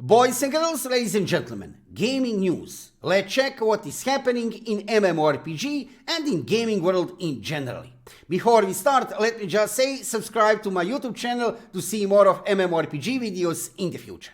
Boys and girls, ladies and gentlemen, gaming news. Let's check what is happening in mmorpg and in gaming world in general. Before we start, let me just say subscribe to my YouTube channel to see more of mmorpg videos in the future.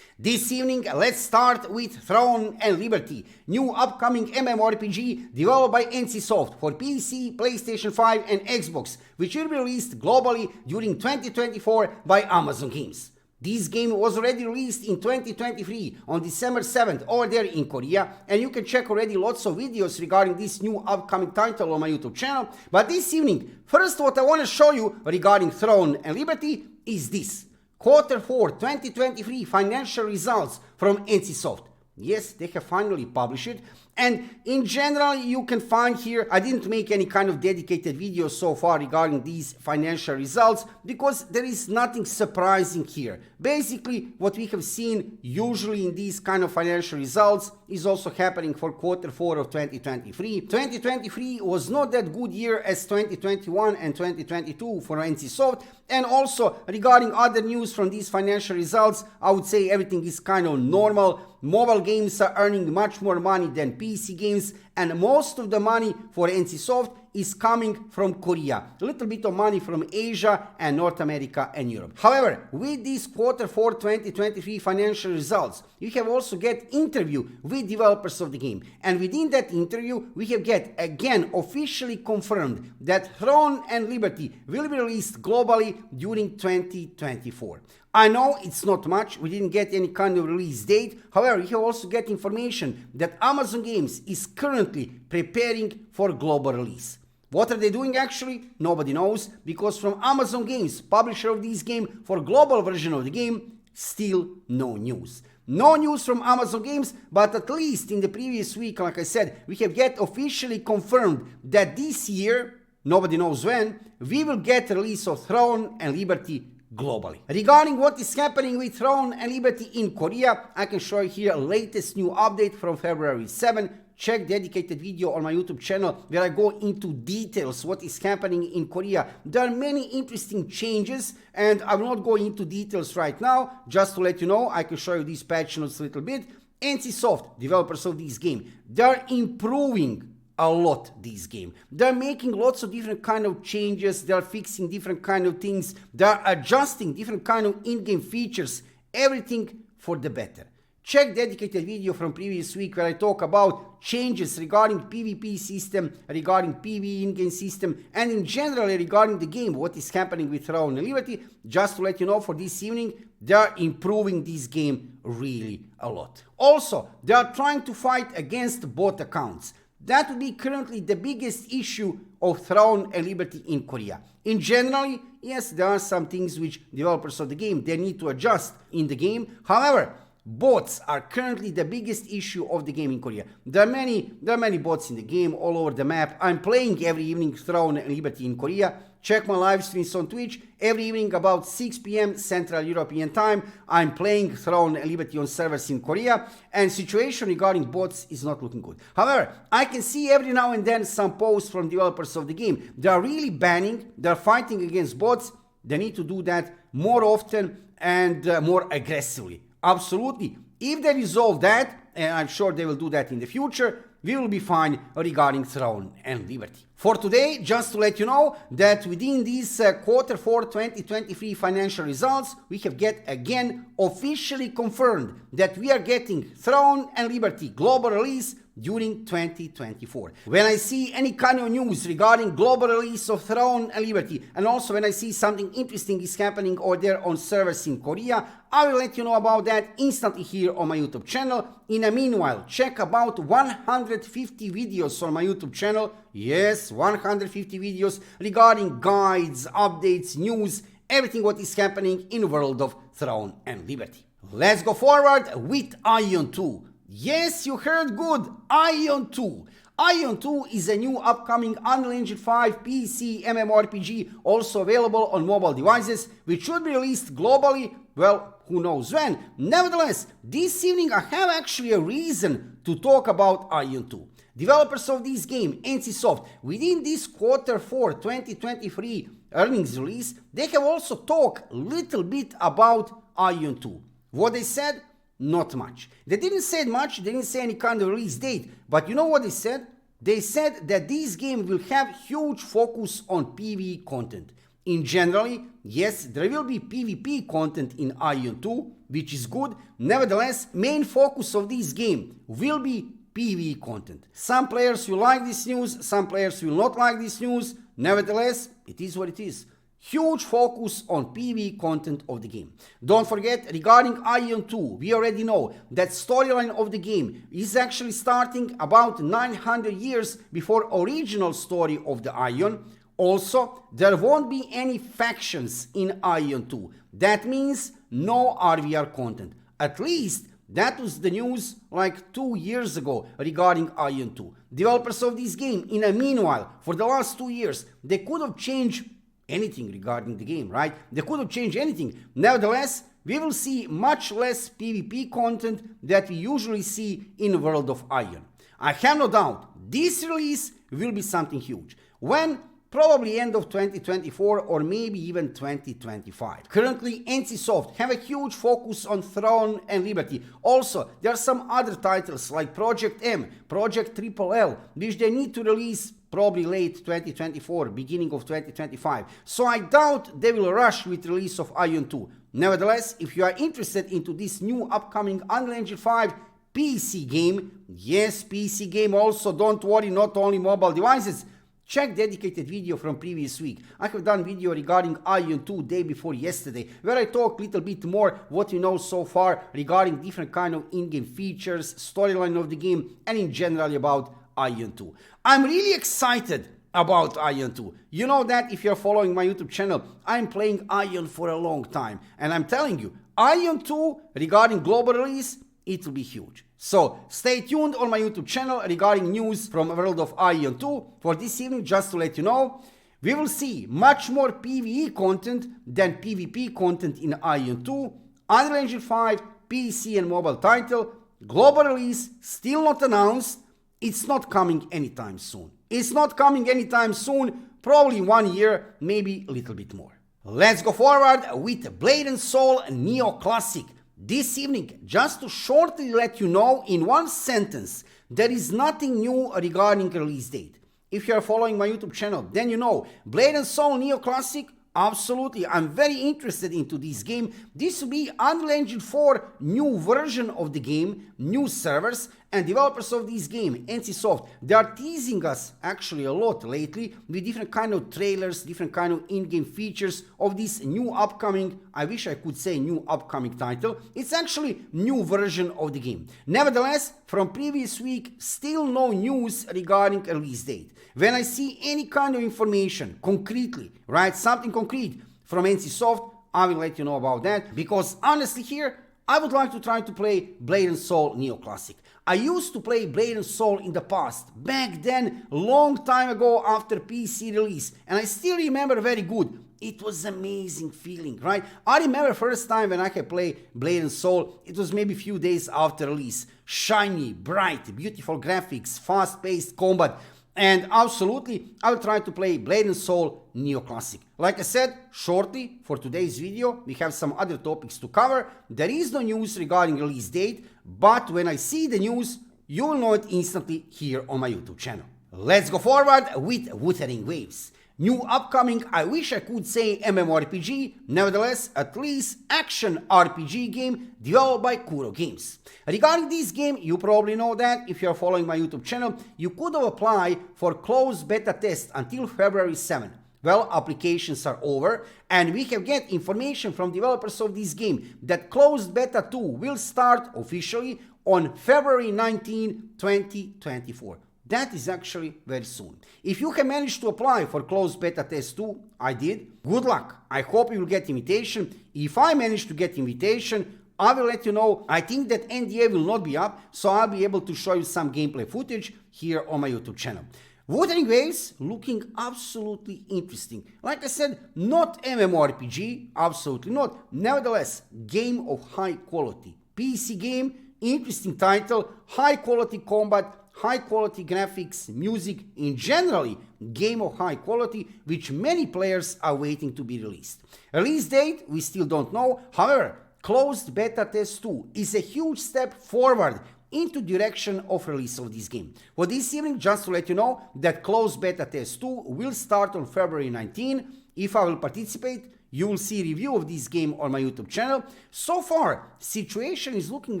This evening, let's start with Throne and Liberty, new upcoming mmorpg developed by NCSoft for PC, PlayStation 5 and Xbox, which will be released globally during 2024 by Amazon Games. This game was already released in 2023 on December 7th over there in Korea, and you can check already lots of videos regarding this new upcoming title on my YouTube channel. But this evening, first what I want to show you regarding Throne and Liberty is this. Q4 2023 financial results from NCSoft. Yes, they have finally published it. And in general, you can find here, I didn't make any kind of dedicated video so far regarding these financial results because there is nothing surprising here. Basically, what we have seen usually in these kind of financial results is also happening for Q4 of 2023. 2023 was not that good year as 2021 and 2022 for NCSoft. And also regarding other news from these financial results, I would say everything is kind of normal. Mobile games are earning much more money than PC games, and most of the money for NCSoft is coming from Korea. A little bit of money from Asia and North America and Europe. However, with these Q4 2023 financial results, you have also get interview with developers of the game. And within that interview, we have get again officially confirmed that Throne and Liberty will be released globally during 2024. I know it's not much, we didn't get any kind of release date. However, we have also get information that Amazon Games is currently preparing for global release. What are they doing actually? Nobody knows, because from Amazon Games, publisher of this game for global version of the game, still no news. No news from Amazon Games, but at least in the previous week, like I said, we have get officially confirmed that this year, nobody knows when, we will get a release of Throne and Liberty globally. Regarding what is happening with Throne and Liberty in Korea, I can show you here latest new update from February 7. Check dedicated video on my YouTube channel where I go into details what is happening in Korea. There are many interesting changes and I will not go into details right now. Just to let you know, I can show you these patch notes a little bit. NCSoft, developers of this game, they're improving a lot this game. They're making lots of different kind of changes. They're fixing different kind of things. They're adjusting different kind of in-game features. Everything for the better. Check dedicated video from previous week where I talk about changes regarding PvP system, regarding PvE in-game system, and in general regarding the game, what is happening with Throne and Liberty. Just to let you know, for this evening, they are improving this game really a lot. Also, they are trying to fight against bot accounts. That would be currently the biggest issue of Throne and Liberty in Korea. In general, yes, there are some things which developers of the game, they need to adjust in the game. However, bots are currently the biggest issue of the game in Korea. There are many bots in the game all over the map. I'm playing every evening Throne and Liberty in Korea. Check my live streams on Twitch. Every evening about 6 p.m. Central European Time, I'm playing Throne and Liberty on servers in Korea, and situation regarding bots is not looking good. However, I can see every now and then some posts from developers of the game. They are really banning, they're fighting against bots. They need to do that more often and more aggressively. Absolutely. If they resolve that, and I'm sure they will do that in the future, we will be fine regarding Throne and Liberty. For today, just to let you know that within these Q4 2023 financial results, we have get again officially confirmed that we are getting Throne and Liberty global release during 2024. When I see any kind of news regarding global release of Throne and Liberty, and also when I see something interesting is happening over there on servers in Korea, I will let you know about that instantly here on my YouTube channel. In the meanwhile, check about 150 videos on my YouTube channel. Yes, 150 videos regarding guides, updates, news, everything what is happening in the world of Throne and Liberty. Let's go forward with Aion 2. Yes, you heard good, Aion 2. Aion 2 is a new upcoming Unreal Engine 5 PC mmorpg, also available on mobile devices, which should be released globally, well, who knows when. Nevertheless, this evening I have actually a reason to talk about Aion 2. Developers of this game, NCSoft, within this Q4 2023 earnings release, they have also talked a little bit about Aion 2. What they said? Not much. They didn't say much, they didn't say any kind of release date, but you know what they said? They said that this game will have huge focus on PvE content. In generally, yes, there will be PvP content in Aion 2, which is good. Nevertheless, main focus of this game will be PvE content. Some players will like this news, some players will not like this news. Nevertheless, it is what it is. Huge focus on PvE content of the game. Don't forget, regarding Aion 2, we already know that storyline of the game is actually starting about 900 years before original story of the Aion. Also, there won't be any factions in Aion 2. That means no RVR content. At least that was the news like 2 years ago regarding Aion 2. Developers of this game, in a meanwhile, for the last 2 years, they could have changed anything regarding the game, right? They could have changed anything. Nevertheless, we will see much less PvP content that we usually see in World of Aion. I have no doubt this release will be something huge. When? Probably end of 2024 or maybe even 2025. Currently, NCSoft have a huge focus on Throne and Liberty. Also, there are some other titles like Project M, Project Triple L, which they need to release probably late 2024, beginning of 2025. So I doubt they will rush with release of Aion 2. Nevertheless, if you are interested into this new upcoming Unreal Engine 5 PC game, yes, PC game also, don't worry, not only mobile devices, check dedicated video from previous week. I have done video regarding Aion 2 day before yesterday, where I talk a little bit more what we know so far regarding different kind of in-game features, storyline of the game, and in general about Aion 2. I'm really excited about Aion 2. You know that if you're following my YouTube channel, I'm playing Aion for a long time, and I'm telling you, Aion 2 regarding global release, it will be huge. So stay tuned on my YouTube channel regarding news from World of Aion 2. For this evening, just to let you know, we will see much more PvE content than PvP content in Aion 2. Unreal Engine 5, PC and mobile title, global release, still not announced. It's not coming anytime soon. It's not coming anytime soon, probably 1 year, maybe a little bit more. Let's go forward with Blade and Soul Neoclassic. This evening, just to shortly let you know in one sentence, there is nothing new regarding release date. If you are following my YouTube channel, then you know Blade and Soul Neoclassic, absolutely, I'm very interested into this game. This will be Unreal Engine 4 new version of the game, new servers, and developers of this game, NCSoft, they are teasing us actually a lot lately with different kind of trailers, different kind of in-game features of this new upcoming, I wish I could say new upcoming title. It's actually new version of the game. Nevertheless, from previous week, still no news regarding release date. When I see any kind of information concretely, right, something concrete from NCSoft, I will let you know about that, because honestly here, I would like to try to play Blade and Soul Neoclassic. I used to play Blade and Soul in the past, back then, long time ago after PC release, and I still remember very good. It was amazing feeling, right? I remember first time when I had played Blade and Soul, it was maybe few days after release. Shiny, bright, beautiful graphics, fast-paced combat. And absolutely, I will try to play Blade and Soul Neoclassic. Like I said, shortly, for today's video, we have some other topics to cover. There is no news regarding release date, but when I see the news, you will know it instantly here on my YouTube channel. Let's go forward with Wuthering Waves. New upcoming, I wish I could say mmorpg, nevertheless, at least action RPG game developed by Kuro Games. Regarding this game, you probably know that if you are following my YouTube channel, you could have applied for closed beta test until February 7. Well, applications are over, and we have get information from developers of this game that closed beta 2 will start officially on February 19, 2024. That is actually very soon. If you have managed to apply for closed beta test 2, I did, good luck. I hope you will get invitation. If I manage to get invitation, I will let you know. I think that NDA will not be up, so I'll be able to show you some gameplay footage here on my YouTube channel. Wuthering Waves looking absolutely interesting. Like I said, not MMORPG, absolutely not. Nevertheless, game of high quality. PC game, interesting title, high quality combat, high quality graphics, music, in generally, game of high quality, which many players are waiting to be released. Release date, we still don't know. However, closed beta test 2 is a huge step forward into direction of release of this game. For this evening, just to let you know that closed beta test 2 will start on February 19. If I will participate, you will see a review of this game on my YouTube channel. So far, situation is looking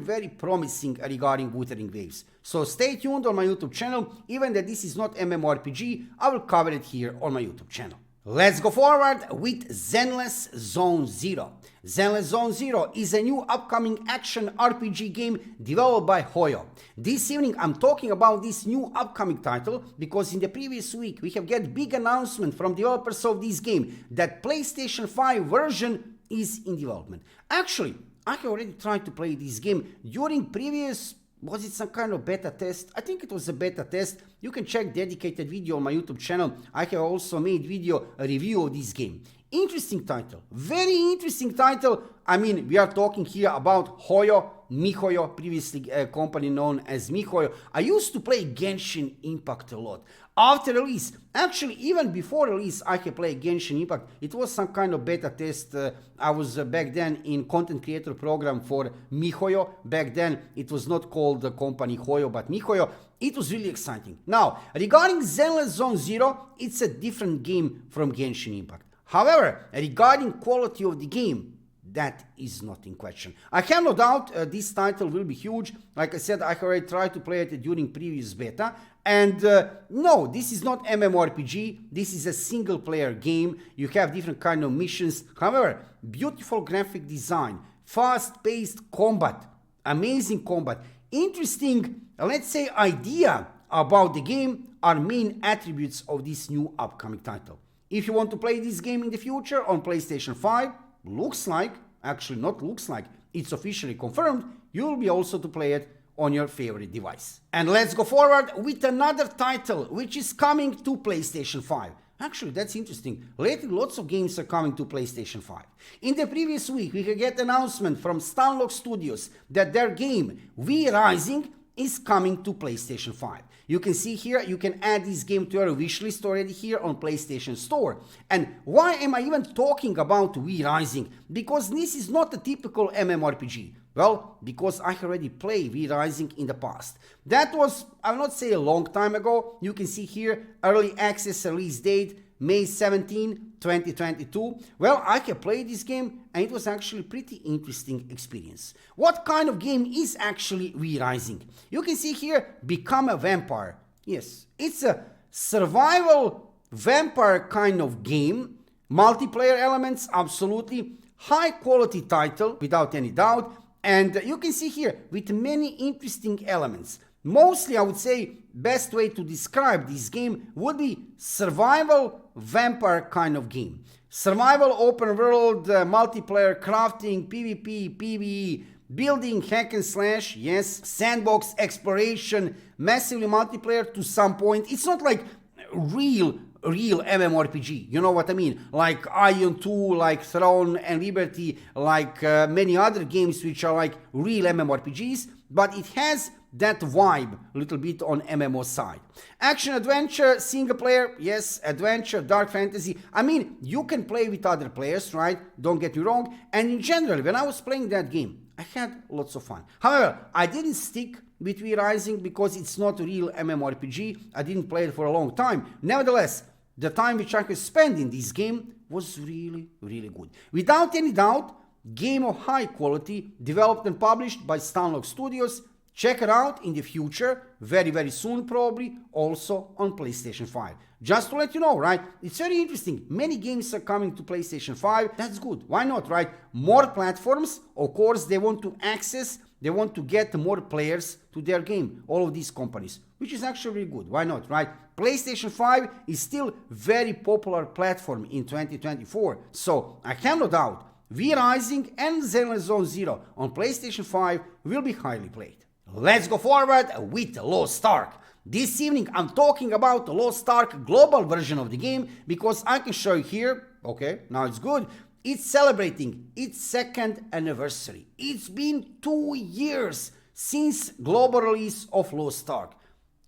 very promising regarding Wuthering Waves. So stay tuned on my YouTube channel. Even that this is not MMORPG, I will cover it here on my YouTube channel. Let's go forward with Zenless Zone Zero. Zenless Zone Zero is a new upcoming action RPG game developed by Hoyo. This evening I'm talking about this new upcoming title because in the previous week we have get big announcement from developers of this game that PlayStation 5 version is in development. Actually, I have already tried to play this game during previous, was it some kind of beta test? I think it was a beta test. You can check dedicated video on my YouTube channel. I have also made a review of this game. Interesting title, very interesting title. I mean, we are talking here about Hoyo, miHoYo, previously a company known as miHoYo. I used to play Genshin Impact a lot. After release, actually even before release, I have played Genshin Impact. It was some kind of beta test. I was back then in content creator program for miHoYo. Back then, it was not called the company Hoyo, but miHoYo. It was really exciting. Now, regarding Zenless Zone Zero, it's a different game from Genshin Impact. However, regarding quality of the game, that is not in question. I have no doubt this title will be huge. Like I said, I already tried to play it during previous beta. And no, this is not MMORPG. This is a single player game. You have different kind of missions. However, beautiful graphic design, fast-paced combat, amazing combat, interesting, let's say, idea about the game are main attributes of this new upcoming title. If you want to play this game in the future on PlayStation 5, looks like, actually not looks like, it's officially confirmed, you will be also to play it on your favorite device. And let's go forward with another title which is coming to PlayStation 5. Actually, that's interesting. Lately, lots of games are coming to PlayStation 5. In the previous week, we could get announcement from Stanlock Studios that their game, Rising, is coming to PlayStation 5. You can see here, you can add this game to your wishlist already here on PlayStation Store. And why am I even talking about Rising? Because this is not a typical MMORPG. Well, because I already played Rising in the past. That was, I will not say a long time ago. You can see here, early access release date, May 17, 2022. Well, I can play this game and it was actually a pretty interesting experience. What kind of game is actually Rising? You can see here, Become a Vampire. Yes, it's a survival vampire kind of game. Multiplayer elements, absolutely. High quality title, without any doubt. And you can see here, with many interesting elements. Mostly, I would say, best way to describe this game would be survival vampire kind of game. Survival open world, multiplayer, crafting, PvP, PvE, building, hack and slash, yes, sandbox, exploration, massively multiplayer to some point. It's not like real MMORPG, you know what I mean? Like Aion 2, like Throne and Liberty, like many other games which are like real MMORPGs, but it has that vibe a little bit on MMO side. Action adventure, single player, yes, adventure, dark fantasy. I mean, you can play with other players, right? Don't get me wrong. And in general, when I was playing that game, I had lots of fun. However, I didn't stick with Rising because it's not a real MMORPG. I didn't play it for a long time. Nevertheless, the time which I could spend in this game was really good. Without any doubt, game of high quality, developed and published by Stanlock Studios. Check it out in the future, very soon probably, also on PlayStation 5. Just to let you know, right? It's very interesting. Many games are coming to PlayStation 5. That's good. Why not, right? More platforms. Of course, they want to access, they want to get more players to their game. All of these companies, which is actually really good. Why not, right? PlayStation 5 is still very popular platform in 2024. So I have no doubt, Rising and Zenless Zone Zero on PlayStation 5 will be highly played. Let's go forward with Lost Ark. This evening I'm talking about the Lost Ark global version of the game because I can show you here, okay, now it's good, it's celebrating its second anniversary. It's been 2 years since global release of Lost Ark.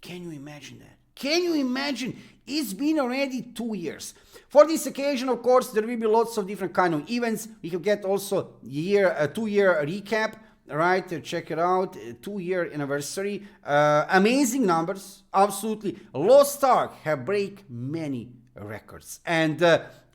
Can you imagine that? Can you imagine? It's been already 2 years. For this occasion, of course, there will be lots of different kind of events. We can get also a 2-year recap. Right, check it out, 2-year anniversary. Amazing numbers, absolutely. Lost Ark have break many records. And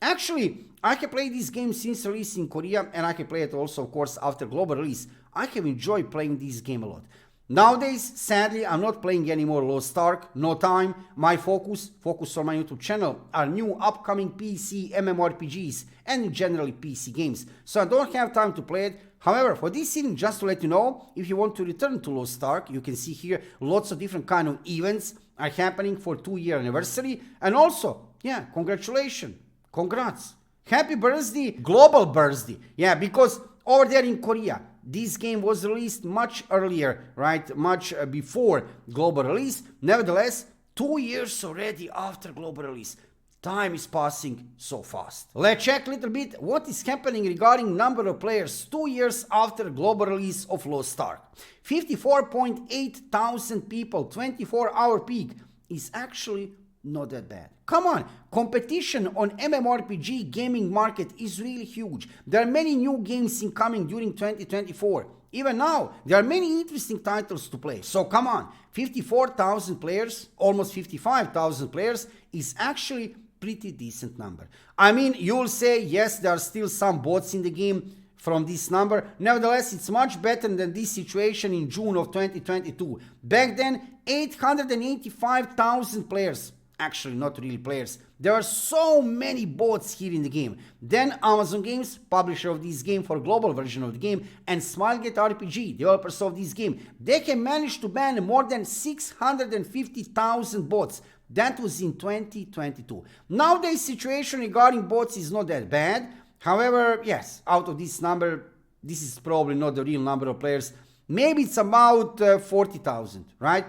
actually, I can play this game since release in Korea, and I can play it also, of course, after global release. I have enjoyed playing this game a lot. Nowadays, sadly, I'm not playing anymore Lost Ark, no time. My focus on my YouTube channel are new upcoming PC MMORPGs and generally PC games. So I don't have time to play it. However, for this evening, just to let you know, if you want to return to Lost Ark, you can see here lots of different kind of events are happening for 2-year anniversary. And also, yeah, congratulations, congrats, happy birthday, global birthday. Yeah, because over there in Korea, this game was released much earlier, right? Much before global release. Nevertheless, 2 years already after global release. Time is passing so fast. Let's check a little bit what is happening regarding number of players 2 years after global release of Lost Ark. 54.8 thousand people, 24-hour peak is actually not that bad. Come on, competition on MMORPG gaming market is really huge. There are many new games incoming during 2024. Even now, there are many interesting titles to play. So come on, 54,000 players, almost 55,000 players is actually pretty decent number. I mean, you'll say, yes, there are still some bots in the game from this number. Nevertheless, it's much better than this situation in June of 2022. Back then, 885,000 players. Actually, not really players. There are so many bots here in the game. Then Amazon Games, publisher of this game for global version of the game, and Smilegate RPG, developers of this game, they can manage to ban more than 650,000 bots. That was in 2022. Nowadays, situation regarding bots is not that bad. However, yes, out of this number, this is probably not the real number of players. Maybe it's about 40,000, right?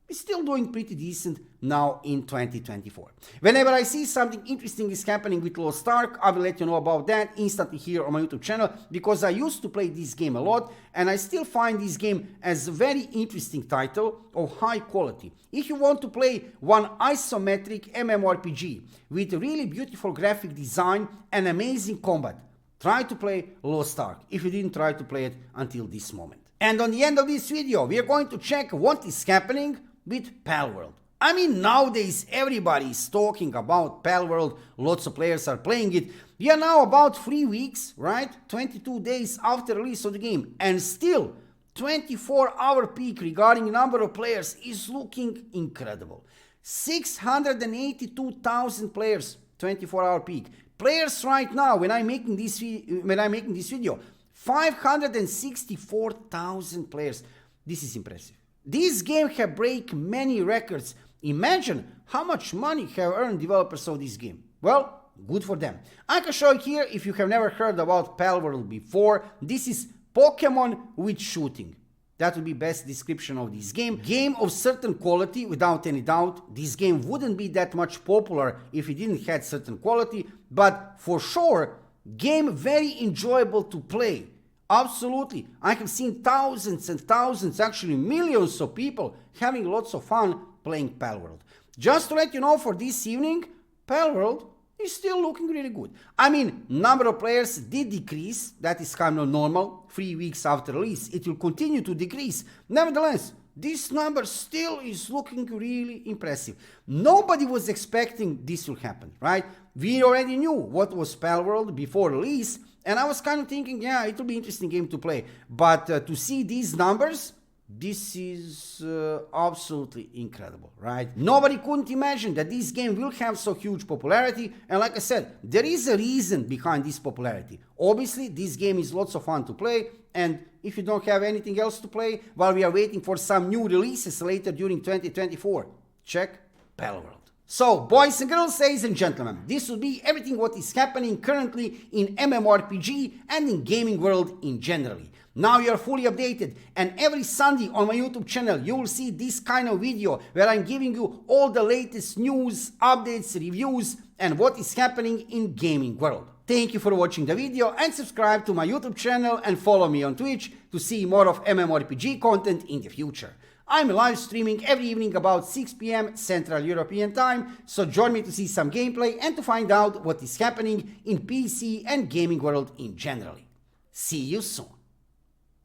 It's still doing pretty decent now in 2024. Whenever I see something interesting is happening with Lost Ark, I will let you know about that instantly here on my YouTube channel, because I used to play this game a lot and I still find this game as a very interesting title of high quality. If you want to play one isometric MMORPG with really beautiful graphic design and amazing combat, try to play Lost Ark if you didn't try to play it until this moment. And on the end of this video, we are going to check what is happening with Palworld. I mean, nowadays everybody is talking about Palworld, lots of players are playing it. We are now about 3 weeks, right? 22 days after release of the game, and still 24-hour peak regarding number of players is looking incredible. 682,000 players, 24-hour peak. Players right now, when I'm making this video, 564,000 players. This is impressive. This game have break many records. Imagine how much money have earned developers of this game. Well, good for them. I can show you here, if you have never heard about Palworld before, this is Pokemon with shooting. That would be best description of this game. Game of certain quality, without any doubt. This game wouldn't be that much popular if it didn't have certain quality, but for sure, game very enjoyable to play. Absolutely. I have seen thousands and thousands, actually millions of people having lots of fun playing Palworld. Just to let you know, for this evening, Palworld is still looking really good. I mean, number of players did decrease. That is kind of normal. 3 weeks after release, it will continue to decrease. Nevertheless, this number still is looking really impressive. Nobody was expecting this will happen, right? We already knew what was Palworld before release, and I was kind of thinking, yeah, it will be an interesting game to play. But to see these numbers, this is absolutely incredible, right? Nobody couldn't imagine that this game will have so huge popularity. And like I said, there is a reason behind this popularity. Obviously, this game is lots of fun to play. And if you don't have anything else to play while we are waiting for some new releases later during 2024, check Palworld. So, boys and girls, ladies and gentlemen, this will be everything what is happening currently in MMORPG and in gaming world in generally. Now you are fully updated, and every Sunday on my YouTube channel you will see this kind of video where I'm giving you all the latest news, updates, reviews, and what is happening in gaming world. Thank you for watching the video, and subscribe to my YouTube channel and follow me on Twitch to see more of MMORPG content in the future. I'm live streaming every evening about 6 p.m. Central European Time, so join me to see some gameplay and to find out what is happening in PC and gaming world in general. See you soon.